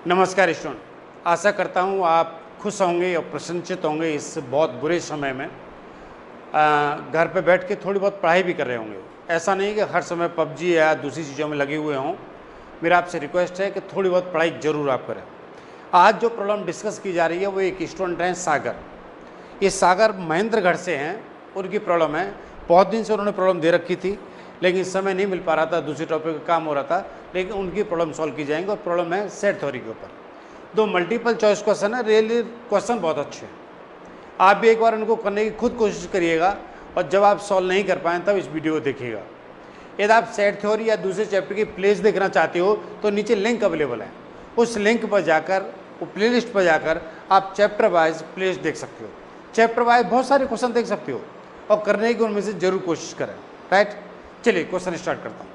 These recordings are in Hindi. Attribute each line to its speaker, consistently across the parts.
Speaker 1: नमस्कार स्टूडेंट, आशा करता हूँ आप खुश होंगे और प्रसन्नचित होंगे इस बहुत बुरे समय में। घर पे बैठ के थोड़ी बहुत पढ़ाई भी कर रहे होंगे। ऐसा नहीं कि हर समय पबजी या दूसरी चीज़ों में लगे हुए हों। मेरा आपसे रिक्वेस्ट है कि थोड़ी बहुत पढ़ाई ज़रूर आप करें। आज जो प्रॉब्लम डिस्कस की जा रही है वो एक स्टूडेंट हैं सागर। ये सागर महेंद्रगढ़ से हैं। उनकी प्रॉब्लम है, बहुत दिन से उन्होंने प्रॉब्लम दे रखी थी लेकिन समय नहीं मिल पा रहा था, दूसरे टॉपिक का काम हो रहा था, लेकिन उनकी प्रॉब्लम सॉल्व की जाएंगी। और प्रॉब्लम है सेट थ्योरी के ऊपर। दो मल्टीपल चॉइस क्वेश्चन है, रियली क्वेश्चन बहुत अच्छे हैं। आप भी एक बार उनको करने की खुद कोशिश करिएगा और जब आप सॉल्व नहीं कर पाएँ तब इस वीडियो को देखिएगा। यदि आप सेट थ्योरी या दूसरे चैप्टर की प्लेलिस्ट देखना चाहते हो तो नीचे लिंक अवेलेबल है, उस लिंक पर जाकर, वो प्लेलिस्ट पर जाकर आप चैप्टर वाइज प्लेलिस्ट देख सकते हो। चैप्टर वाइज बहुत सारे क्वेश्चन देख सकते हो और करने की उनमें से जरूर कोशिश करें। राइट, चलिए क्वेश्चन स्टार्ट करता हूँ।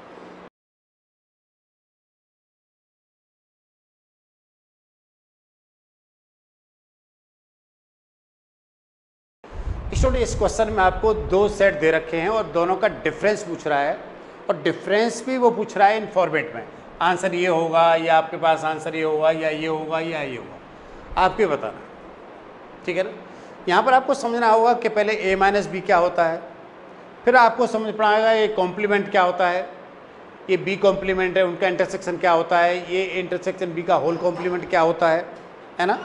Speaker 1: स्टूडेंट, इस क्वेश्चन में आपको दो सेट दे रखे हैं और दोनों का डिफरेंस पूछ रहा है, और डिफरेंस भी वो पूछ रहा है इन फॉर्मेट में। आंसर ये होगा या आपके पास आंसर ये होगा या ये होगा या ये होगा, आपके बताना। ठीक है ना। यहाँ पर आपको समझना होगा कि पहले a माइनस बी क्या होता है, फिर आपको समझ पड़ेगा ये कॉम्प्लीमेंट क्या होता है, ये b कॉम्प्लीमेंट है, उनका इंटरसेक्शन क्या होता है, ये इंटरसेक्शन b का होल कॉम्प्लीमेंट क्या होता है ना।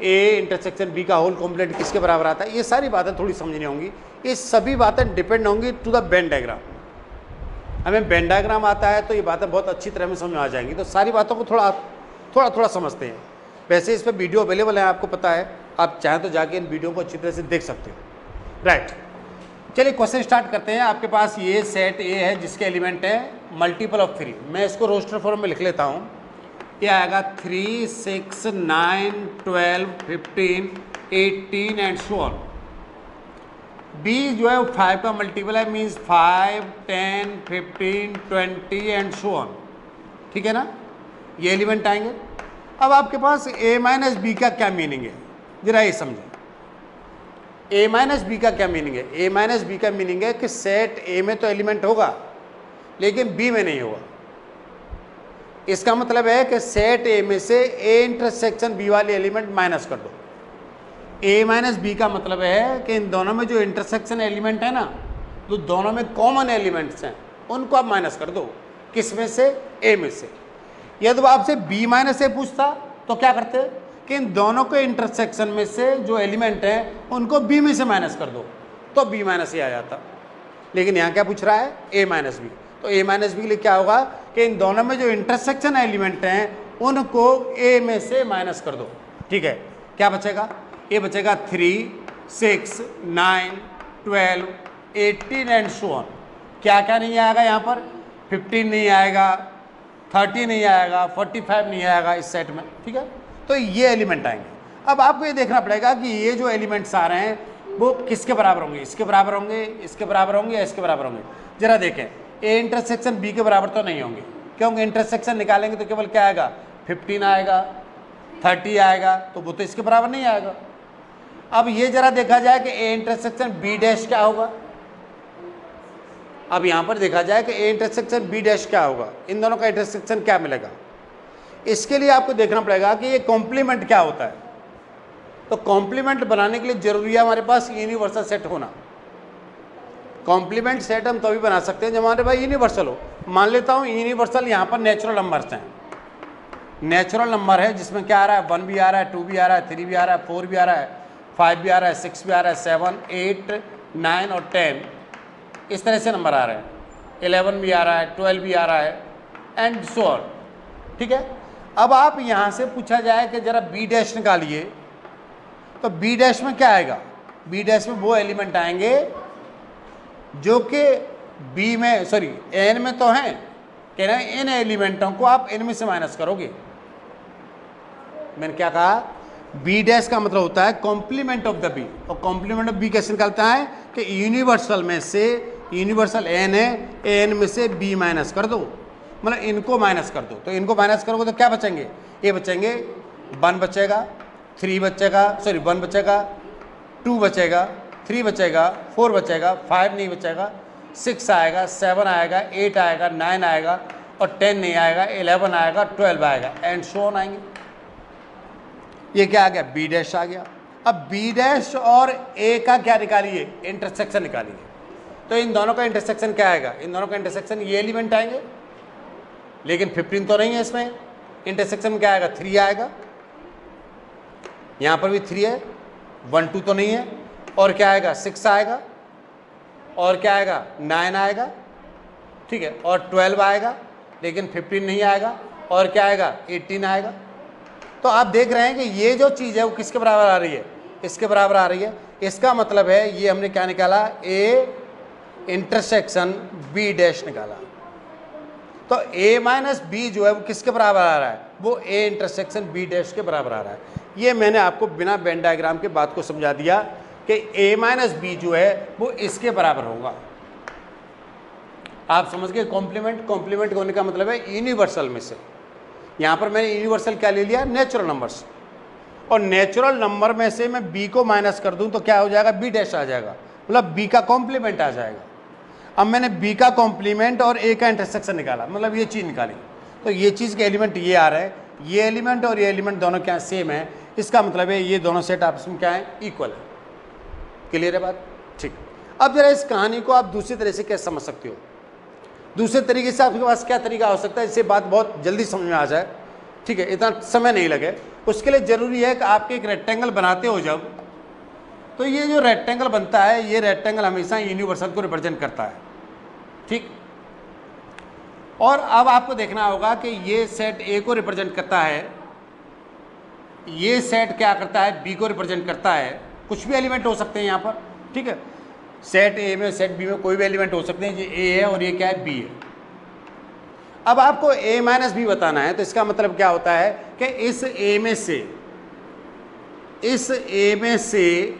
Speaker 1: a इंटरसेक्शन b का होल कॉम्प्लीमेंट किसके बराबर आता है, ये सारी बातें थोड़ी समझनी होंगी। ये सभी बातें डिपेंड होंगी टू द वेन डायग्राम। हमें वेन डायग्राम आता है तो ये बातें बहुत अच्छी तरह में समझ में आ जाएंगी। तो सारी बातों को थोड़ा समझते हैं। वैसे इस पर वीडियो अवेलेबल है, आपको पता है, आप चाहें तो जाके इन वीडियो को अच्छी तरह से देख सकते हो। राइट, चलिए क्वेश्चन स्टार्ट करते हैं। आपके पास ये सेट ए है जिसके एलिमेंट है मल्टीपल ऑफ 3। मैं इसको रोस्टर फॉर्म में लिख लेता हूँ। ये आएगा 3, 6, 9, 12, 15, 18 एंड सो ऑन। बी जो है 5 का मल्टीपल है, मीन्स 5, 10, 15, 20 एंड सो ऑन। ठीक है ना, ये एलिमेंट आएंगे। अब आपके पास a माइनस बी का क्या मीनिंग है, जरा ये समझें। a माइनस बी का क्या मीनिंग है? a माइनस बी का मीनिंग है कि सेट a में तो एलिमेंट होगा लेकिन b में नहीं होगा। इसका मतलब है कि सेट a में से a इंटरसेक्शन b वाले एलिमेंट माइनस कर दो। a माइनस बी का मतलब है कि इन दोनों में जो इंटरसेक्शन एलिमेंट है ना, तो दोनों में कॉमन एलिमेंट्स हैं, उनको आप माइनस कर दो। किस में से? a में से। यदि वो आपसे b माइनस ए पूछता तो क्या करते कि इन दोनों के इंटरसेक्शन में से जो एलिमेंट हैं उनको b में से माइनस कर दो, तो b माइनस ए आ जाता। लेकिन यहाँ क्या पूछ रहा है? a minus B. तो a माइनस बी के लिए क्या होगा कि इन दोनों में जो इंटरसेक्शन एलिमेंट हैं उनको a में से माइनस कर दो। ठीक है, क्या बचेगा? ये बचेगा 3, 6, 9, 12, 18 एंड सो ऑन। क्या क्या नहीं आएगा यहाँ पर? 15 नहीं आएगा, 30 नहीं आएगा, 45 नहीं आएगा इस सेट में। ठीक है, तो ये एलिमेंट आएंगे। अब आपको ये देखना पड़ेगा कि ये जो एलिमेंट्स आ रहे हैं वो किसके बराबर होंगे, इसके बराबर होंगे, इसके बराबर होंगे या इसके बराबर होंगे। जरा देखें, ए इंटरसेक्शन बी के बराबर तो नहीं होंगे, क्योंकि इंटरसेक्शन निकालेंगे तो केवल क्या आएगा? 15 आएगा, 30 आएगा, तो वो तो इसके बराबर नहीं आएगा। अब ये जरा देखा जाए कि ए इंटरसेक्शन बी डैश क्या होगा। अब यहाँ पर देखा जाए कि ए इंटरसेक्शन बी डैश क्या होगा, इन दोनों का इंटरसेक्शन क्या मिलेगा। इसके लिए आपको देखना पड़ेगा कि ये कॉम्प्लीमेंट क्या होता है। तो कॉम्प्लीमेंट बनाने के लिए जरूरी है हमारे पास यूनिवर्सल सेट होना। कॉम्प्लीमेंट सेट हम तभी बना सकते हैं जब हमारे पास यूनिवर्सल हो। मान लेता हूँ यूनिवर्सल यहाँ पर नेचुरल नंबर्स हैं। नेचुरल नंबर है जिसमें क्या आ रहा है? 1 भी आ रहा है, 2 भी आ रहा है, 3 भी आ रहा है, 4 भी आ रहा है, 5 भी आ रहा है, 6 भी आ रहा है, 7, 8, 9 और 10 इस तरह से नंबर आ रहे हैं। 11 भी आ रहा है, 12 भी आ रहा है एंड सो ऑन। ठीक है, अब आप यहाँ से पूछा जाए कि जरा बी डैश निकालिए, तो बी डैश में क्या आएगा? बी डैश में वो एलिमेंट आएंगे जो कि बी में, सॉरी एन में तो हैं, कह रहे हैं इन एलिमेंटों को आप इनमें से माइनस करोगे। मैंने क्या कहा? बी डैश का मतलब होता है कॉम्प्लीमेंट ऑफ द बी, और कॉम्प्लीमेंट ऑफ बी कैसे निकालता है कि यूनिवर्सल में से, यूनिवर्सल एन है, एन में से बी माइनस कर दो, मतलब इनको माइनस कर दो। तो इनको माइनस करोगे तो क्या बचेंगे? ये बचेंगे 1 बचेगा, 3 बचेगा, सॉरी 1 बचेगा, 2 बचेगा, 3 बचेगा, 4 बचेगा, 5 नहीं बचेगा, 6 आएगा, 7 आएगा, 8 आएगा, 9 आएगा और 10 नहीं आएगा, 11 आएगा, 12 आएगा, एंड सो ऑन आएंगे। ये क्या आ गया, बी डैश आ गया। अब बी डैश और ए का क्या निकालिए, इंटरसेक्शन निकालिए। तो इन दोनों का इंटरसेक्शन क्या आएगा, इन दोनों का इंटरसेक्शन ये एलिमेंट आएंगे, लेकिन 15 तो नहीं है इसमें। इंटरसेक्शन क्या आएगा, 3 आएगा, यहाँ पर भी 3 है, 1 2 तो नहीं है, और क्या आएगा, 6 आएगा, और क्या आएगा, 9 आएगा, ठीक है, और 12 आएगा, लेकिन 15 नहीं आएगा, और क्या आएगा, 18 आएगा। तो आप देख रहे हैं कि ये जो चीज़ है वो किसके बराबर आ रही है, इसके बराबर आ रही है। इसका मतलब है ये हमने क्या निकाला, ए इंटरसेक्शन बी डैश निकाला। तो a माइनस बी जो है वो किसके बराबर आ रहा है, वो a इंटरसेक्शन b डैश के बराबर आ रहा है। ये मैंने आपको बिना वेन डायग्राम के बात को समझा दिया कि a माइनस बी जो है वो इसके बराबर होगा। आप समझ गए, कॉम्प्लीमेंट। कॉम्प्लीमेंट होने का मतलब है यूनिवर्सल में से। यहाँ पर मैंने यूनिवर्सल क्या ले लिया, नेचुरल नंबर्स, और नेचुरल नंबर में से मैं b को माइनस कर दूं तो क्या हो जाएगा, b डैश आ जाएगा, मतलब b का कॉम्प्लीमेंट आ जाएगा। अब मैंने b का कॉम्प्लीमेंट और a का इंटरसेक्शन निकाला, मतलब ये चीज़ निकाली, तो ये चीज़ के एलिमेंट ये आ रहा है, ये एलिमेंट और ये एलिमेंट दोनों क्या सेम है। इसका मतलब है ये दोनों सेट आपस में क्या है, इक्वल है। क्लियर है बात, ठीक। अब जरा इस कहानी को आप दूसरी तरह से कैसे समझ सकते हो, दूसरे तरीके से आपके पास क्या तरीका हो सकता है जिससे बात बहुत जल्दी समझ में आ जाए, ठीक है, इतना समय नहीं लगे। उसके लिए ज़रूरी है कि आपके एक रेक्टेंगल बनाते हो जब, तो ये जो रेक्टेंगल बनता है, ये रेक्टेंगल हमेशा यूनिवर्सल को रिप्रेजेंट करता है, ठीक। और अब आपको देखना होगा कि ये सेट ए को रिप्रेजेंट करता है, ये सेट क्या करता है, बी को रिप्रेजेंट करता है। कुछ भी एलिमेंट हो सकते हैं यहाँ पर, ठीक है, सेट ए में सेट बी में कोई भी एलिमेंट हो सकते हैं। ये ए है और ये क्या है, बी है। अब आपको a माइनस बी बताना है, तो इसका मतलब क्या होता है कि इस a में से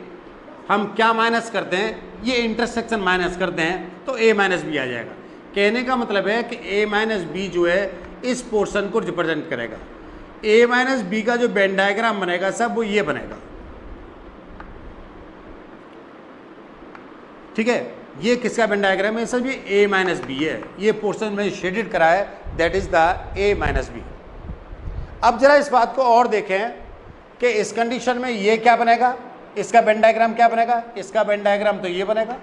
Speaker 1: हम क्या माइनस करते हैं, ये इंटरसेक्शन माइनस करते हैं, तो a माइनस बी आ जाएगा। कहने का मतलब है कि a माइनस बी जो है इस पोर्शन को रिप्रेजेंट करेगा। a माइनस बी का जो वेन डायग्राम बनेगा सब वो ये बनेगा, ठीक है। ये किसका वेन डायग्राम है, सर ये a माइनस बी है, ये पोर्शन में शेडेड करा है, that is the a minus B. अब जरा इस बात को और देखें कि इस कंडीशन में ये क्या बनेगा, इसका वेन डायग्राम क्या बनेगा, इसका वेन डायग्राम तो ये बनेगा,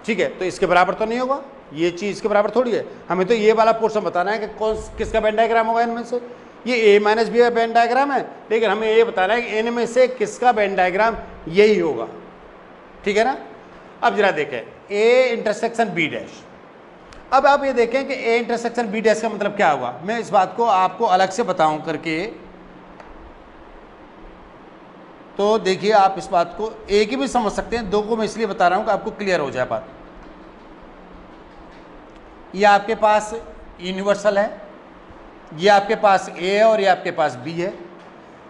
Speaker 1: ठीक है। तो इसके बराबर तो नहीं होगा, ये चीज़ इसके बराबर थोड़ी है। हमें तो ये वाला पोर्शन बताना है कि कौन किसका वेन डायग्राम होगा इनमें से। ये a माइनस बी का वेन डायग्राम है, लेकिन हमें ये बताना है कि इनमें से किसका वेन डायग्राम यही होगा, ठीक है ना। अब जरा देखें a इंटरसेक्शन b डैश। अब आप ये देखें कि a इंटरसेक्शन b डैश का मतलब क्या होगा। मैं इस बात को आपको अलग से बताऊं करके, तो देखिए आप इस बात को एक ही भी समझ सकते हैं, दो को मैं इसलिए बता रहा हूं कि आपको क्लियर हो जाए बात। ये आपके पास यूनिवर्सल है, ये आपके पास a है और ये आपके पास b है।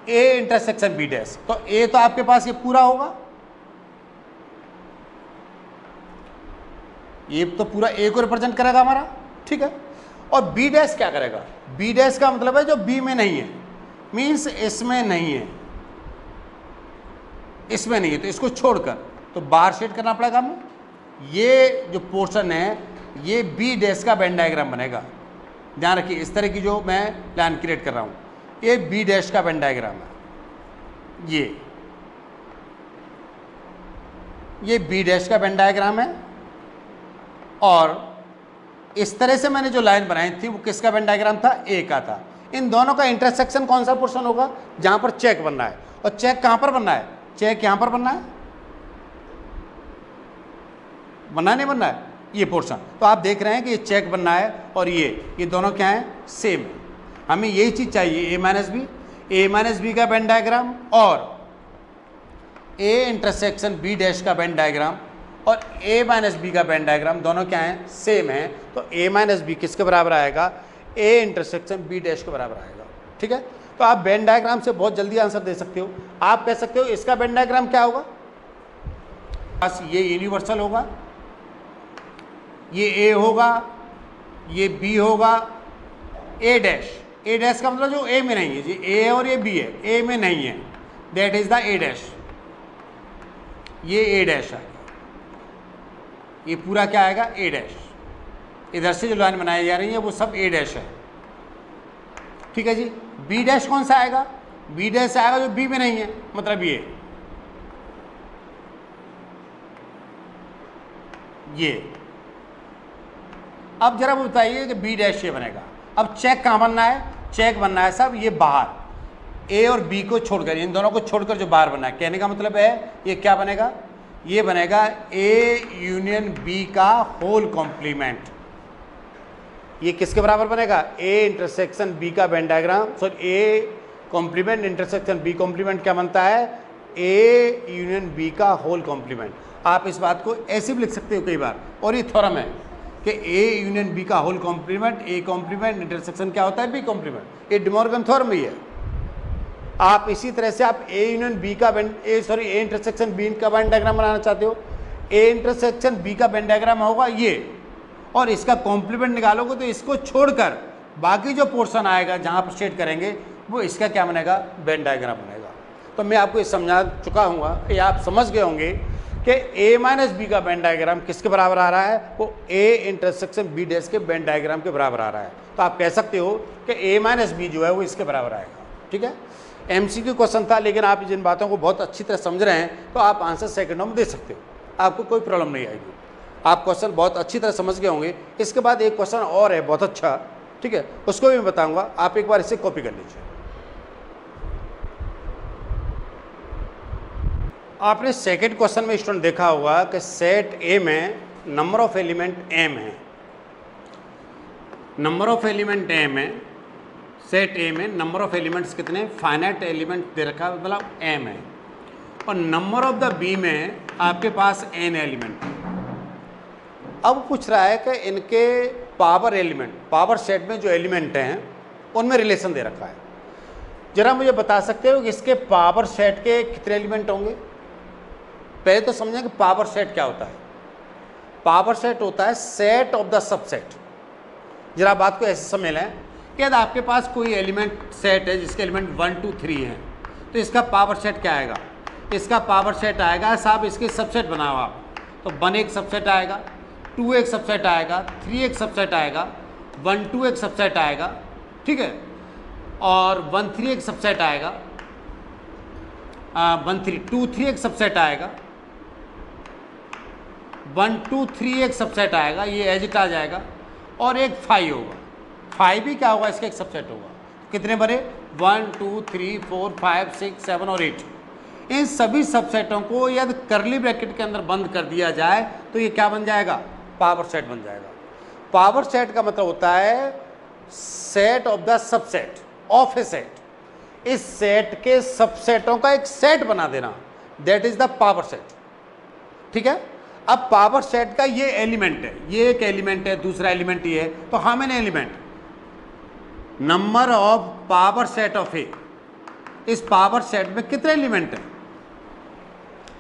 Speaker 1: a इंटरसेक्शन b डैश, तो a तो आपके पास ये पूरा होगा, ये तो पूरा a को रिप्रेजेंट करेगा हमारा, ठीक है। और b डैश क्या करेगा, b डैश का मतलब है जो b में नहीं है, मीन्स इसमें नहीं है, इसमें नहीं है, तो इसको छोड़कर तो बाहर शेड करना पड़ेगा हमें। ये जो पोर्शन है ये b डैश का वेन डायग्राम बनेगा। ध्यान रखिए, इस तरह की जो मैं लाइन क्रिएट कर रहा हूँ, ये b डैश का वेन डायग्राम है, ये b डैश का वेन डायग्राम है। और इस तरह से मैंने जो लाइन बनाई थी वो किसका वेन डायग्राम था, ए का था। इन दोनों का इंटरसेक्शन कौन सा पोर्शन होगा, जहां पर चेक बनना है। और चेक कहां पर बनना है, चेक यहां पर बनना है, बनना नहीं बनना है ये पोर्शन। तो आप देख रहे हैं कि ये चेक बनना है और ये दोनों क्या है, सेम है। हमें यही चीज चाहिए, a माइनस बी का वेन डायग्राम और a इंटरसेक्शन b डैश का वेन डायग्राम और a माइनस बी का वेन डायग्राम दोनों क्या हैं, सेम है। तो a माइनस बी किसके बराबर आएगा, a इंटरसेक्शन b डैश के बराबर आएगा, ठीक है। तो आप वेन डायग्राम से बहुत जल्दी आंसर दे सकते हो। आप कह सकते हो इसका वेन डायग्राम क्या होगा, बस ये यूनिवर्सल होगा, ये a होगा, ये b होगा, a डैश का मतलब जो a में नहीं है, ये a और ये b है, a में नहीं है, that is the a dash, ये a डैश आएगा, ये पूरा क्या आएगा, a डैश, इधर से जो लाइन बनाई जा रही है वो सब ए डैश है, ठीक है जी। बी डैश कौन सा आएगा? बी डैश आएगा जो बी में नहीं है, मतलब ये। अब जरा बताइए कि बी डैश ये बनेगा। अब चेक कहाँ बनना है? चेक बनना है साहब ये बाहर, ए और बी को छोड़कर, इन दोनों को छोड़कर जो बाहर बनना है। कहने का मतलब है ये क्या बनेगा? ये बनेगा ए यूनियन बी का होल कॉम्प्लीमेंट। ये किसके बराबर बनेगा? ए इंटरसेक्शन बी का Venn diagram, sorry A complement intersection B complement क्या बनता है? ए यूनियन बी का होल कॉम्प्लीमेंट। आप इस बात को ऐसे भी लिख सकते हो कई बार, और ये थ्योरम है कि ए यूनियन बी का whole complement, A complement intersection क्या होता है? B complement. ये डिमॉर्गन थ्योरम ही है। आप इसी तरह से आप ए यूनियन बी का ए इंटरसेक्शन बी का वेन डायग्राम बनाना चाहते हो, ए इंटरसेक्शन बी का वेन डायग्राम होगा ये, और इसका कॉम्प्लीमेंट निकालोगे तो इसको छोड़कर बाकी जो पोर्शन आएगा जहाँ पर शेड करेंगे वो इसका क्या बनेगा? वेन डायग्राम बनेगा। तो मैं आपको ये समझा चुका हूँ, ये आप समझ गए होंगे कि ए माइनस बी का वेन डायग्राम किसके बराबर आ रहा है? वो ए इंटरसेक्शन बी डैश के वेन डायग्राम के बराबर आ रहा है। तो आप कह सकते हो कि ए माइनस बी जो है वो इसके बराबर आएगा, ठीक है। एमसीक्यू क्वेश्चन था, लेकिन आप जिन बातों को बहुत अच्छी तरह समझ रहे हैं तो आप आंसर सेकंडों में दे सकते हो, आपको कोई प्रॉब्लम नहीं आएगी। आप क्वेश्चन बहुत अच्छी तरह समझ गए होंगे। इसके बाद एक क्वेश्चन और है बहुत अच्छा, ठीक है, उसको भी मैं बताऊंगा, आप एक बार इसे कॉपी कर लीजिए। आपने सेकंड क्वेश्चन में स्टूडेंट देखा होगा कि सेट ए में नंबर ऑफ एलिमेंट एम है। नंबर ऑफ एलिमेंट एम है, सेट ए में नंबर ऑफ एलिमेंट्स कितने? फाइनाइट एलिमेंट दे रखा है, मतलब एम है। और नंबर ऑफ द बी में आपके पास एन एलिमेंट। अब पूछ रहा है कि इनके पावर एलिमेंट, पावर सेट में जो एलिमेंट हैं उनमें रिलेशन दे रखा है। जरा मुझे बता सकते हो कि इसके पावर सेट के कितने एलिमेंट होंगे? पहले तो समझें कि पावर सेट क्या होता है। पावर सेट होता है सेट ऑफ द सबसेट। जरा बात को ऐसे समझ लें कि यदि आपके पास कोई एलिमेंट सेट है जिसके एलिमेंट 1 2 3 हैं, तो इसका पावर सेट क्या आएगा? इसका पावर सेट आएगा साहब, इसके सबसेट बनाओ आप, तो 1 एक सबसेट आएगा, 2 एक सबसेट आएगा, 3 एक सबसेट आएगा, 1 2 एक सबसेट आएगा, ठीक है, और 1 3 एक सबसेट आएगा, 1 3 2 3 एक सबसेट आएगा, 1 2 3 एक सबसेट आएगा, ये एज इट आ जाएगा, और एक 5 होगा। 5 भी क्या होगा? इसका एक सबसेट होगा। कितने बने? 1 2 3 4 5 6 7 और 8। इन सभी सबसेटों को यदि करली ब्रैकेट के अंदर बंद कर दिया जाए तो ये क्या बन जाएगा? पावर सेट बन जाएगा। पावर सेट का मतलब होता है set of the subset of A set. इस सेट के सबसेटों का एक सेट बना देना, that is the power set, ठीक है। अब पावर सेट का ये एलिमेंट है, ये एक एलिमेंट है, दूसरा एलिमेंट ये है, तो how many element? Number of power set of A. इस पावर सेट में कितने एलिमेंट हैं?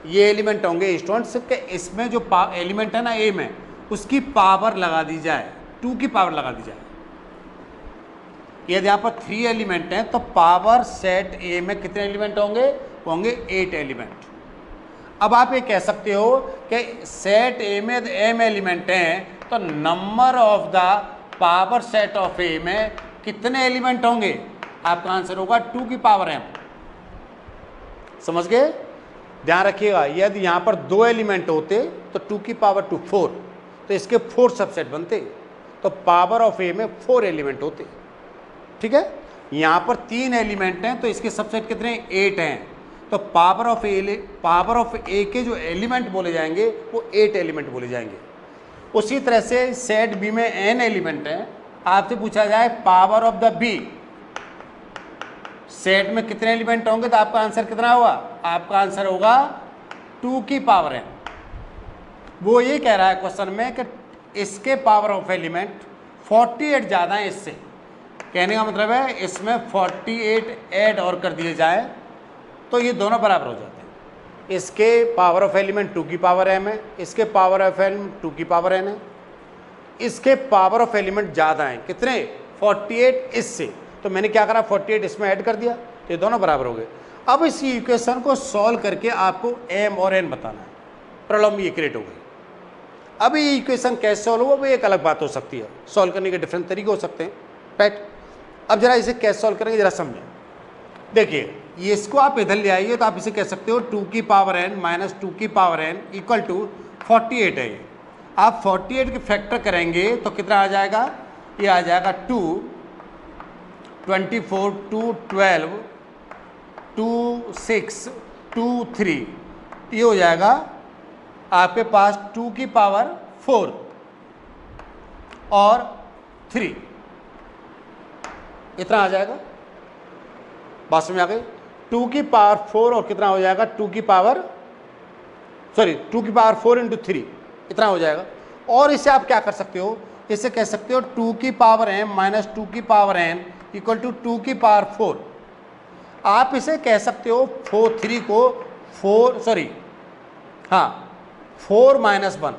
Speaker 1: ये एलिमेंट होंगे स्टूडेंट्स के, इसमें जो एलिमेंट है ना ए में, उसकी पावर लगा दी जाए, 2 की पावर लगा दी जाए। यदि यहाँ पर 3 एलिमेंट हैं तो पावर सेट ए में कितने एलिमेंट होंगे? होंगे 8 एलिमेंट। अब आप ये कह सकते हो कि सेट ए में एम एलिमेंट हैं, तो number of the power set of A में कितने एलिमेंट होंगे? आपका आंसर होगा 2 की पावर एम। समझ गए? ध्यान रखिएगा, यदि यहाँ पर 2 एलिमेंट होते तो 2 की पावर 2 4, तो इसके 4 सबसेट बनते, तो पावर ऑफ ए में 4 एलिमेंट होते, ठीक है। यहाँ पर 3 एलिमेंट हैं तो इसके सबसेट कितने? 8 हैं, तो पावर ऑफ ए के जो एलिमेंट बोले जाएंगे वो 8 एलिमेंट बोले जाएंगे। उसी तरह से सेट बी में n एलिमेंट हैं, आपसे पूछा जाए power of the B, set में कितने एलिमेंट होंगे, तो आपका आंसर कितना होगा? आपका आंसर होगा 2 की पावर n। वो ये कह रहा है क्वेश्चन में कि इसके पावर ऑफ एलिमेंट 48 ज़्यादा है इससे। कहने का मतलब है इसमें 48 ऐड और कर दिए जाए तो ये दोनों बराबर हो जाते हैं। इसके पावर ऑफ एलिमेंट 2 की पावर m है, इसके पावर ऑफ एलिमेंट 2 की पावर n है, इसके पावर ऑफ एलिमेंट ज़्यादा हैं, कितने? 48 इससे, तो मैंने क्या करा? 48 इसमें ऐड कर दिया, तो ये दोनों बराबर हो गए। अब इस इक्वेशन को सॉल्व करके आपको m और n बताना है। प्रॉब्लम ये क्रिएट हो गई। अब ये इक्वेशन कैसे सॉल्व हो वो एक अलग बात हो सकती है, सॉल्व करने के डिफरेंट तरीके हो सकते हैं, राइट। अब जरा इसे कैसे सॉल्व करेंगे जरा समझें। देखिए ये इसको आप इधर ले आइए तो आप इसे कह सकते हो 2 की पावर n माइनस 2 की पावर n इक्वल टू 48 है। आप 48 के फैक्टर करेंगे तो कितना आ जाएगा, ये आ जाएगा 2, 24, 2, 12, 2, 6, 2, 3, ये हो जाएगा आपके पास 2 की पावर 4 और 3, इतना आ जाएगा। बात समझ आ गई। 2 की पावर 4 और कितना हो जाएगा 2 की पावर 4 इंटू 3, इतना हो जाएगा। और इसे आप क्या कर सकते हो, इसे कह सकते हो 2 की पावर m माइनस 2 की पावर n इक्वल टू 2 की पावर 4। आप इसे कह सकते हो 3 को 4 माइनस 1,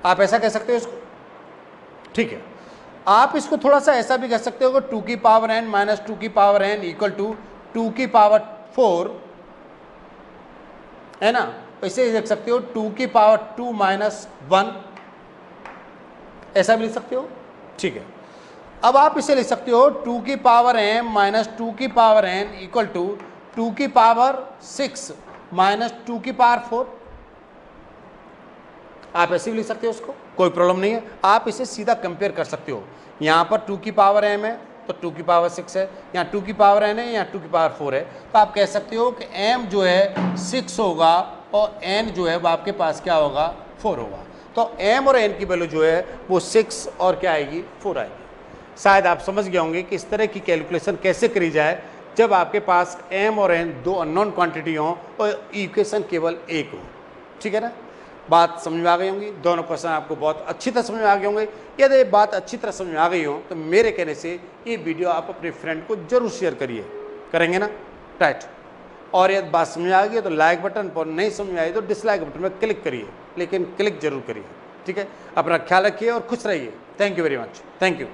Speaker 1: आप ऐसा कह सकते हो इसको, ठीक है। आप इसको थोड़ा सा ऐसा भी कह सकते हो कि 2 की पावर n माइनस 2 की पावर n इक्वल टू 2 की पावर 4, है ना। इसे लिख सकते हो 2 की पावर 2 माइनस 1, ऐसा भी लिख सकते हो, ठीक है। अब आप इसे लिख सकते हो 2 की पावर m माइनस 2 की पावर n इक्वल टू 2 की पावर 6 माइनस 2 की पावर 4, आप ऐसे भी लिख सकते हो उसको, कोई प्रॉब्लम नहीं है। आप इसे सीधा कंपेयर कर सकते हो, यहाँ पर 2 की पावर m है तो 2 की पावर 6 है, यहाँ 2 की पावर n है, यहाँ 2 की पावर 4 है, तो आप कह सकते हो कि m जो है 6 होगा और n जो है वो आपके पास क्या होगा 4 होगा। तो m और n की वैल्यू जो है वो 6 और क्या आएगी 4 आएगी। शायद आप समझ गए होंगे कि इस तरह की कैलकुलेशन कैसे करी जाए जब आपके पास m और n दो अननोन क्वांटिटी हों और इक्वेशन केवल एक हो, ठीक है ना। बात समझ में आ गई होंगी, दोनों क्वेश्चन आपको बहुत अच्छी तरह समझ में आ गए होंगे। यदि बात अच्छी तरह समझ में आ गई हो तो मेरे कहने से ये वीडियो आप अपने फ्रेंड को जरूर शेयर करिए, करेंगे ना, राइट। और यदि बात समझ में आ गई तो लाइक बटन पर, नहीं समझ में आई तो डिसलाइक बटन पर क्लिक करिए, लेकिन क्लिक जरूर करिए, ठीक है। अपना ख्याल रखिए और खुश रहिए। Thank you very much, thank you.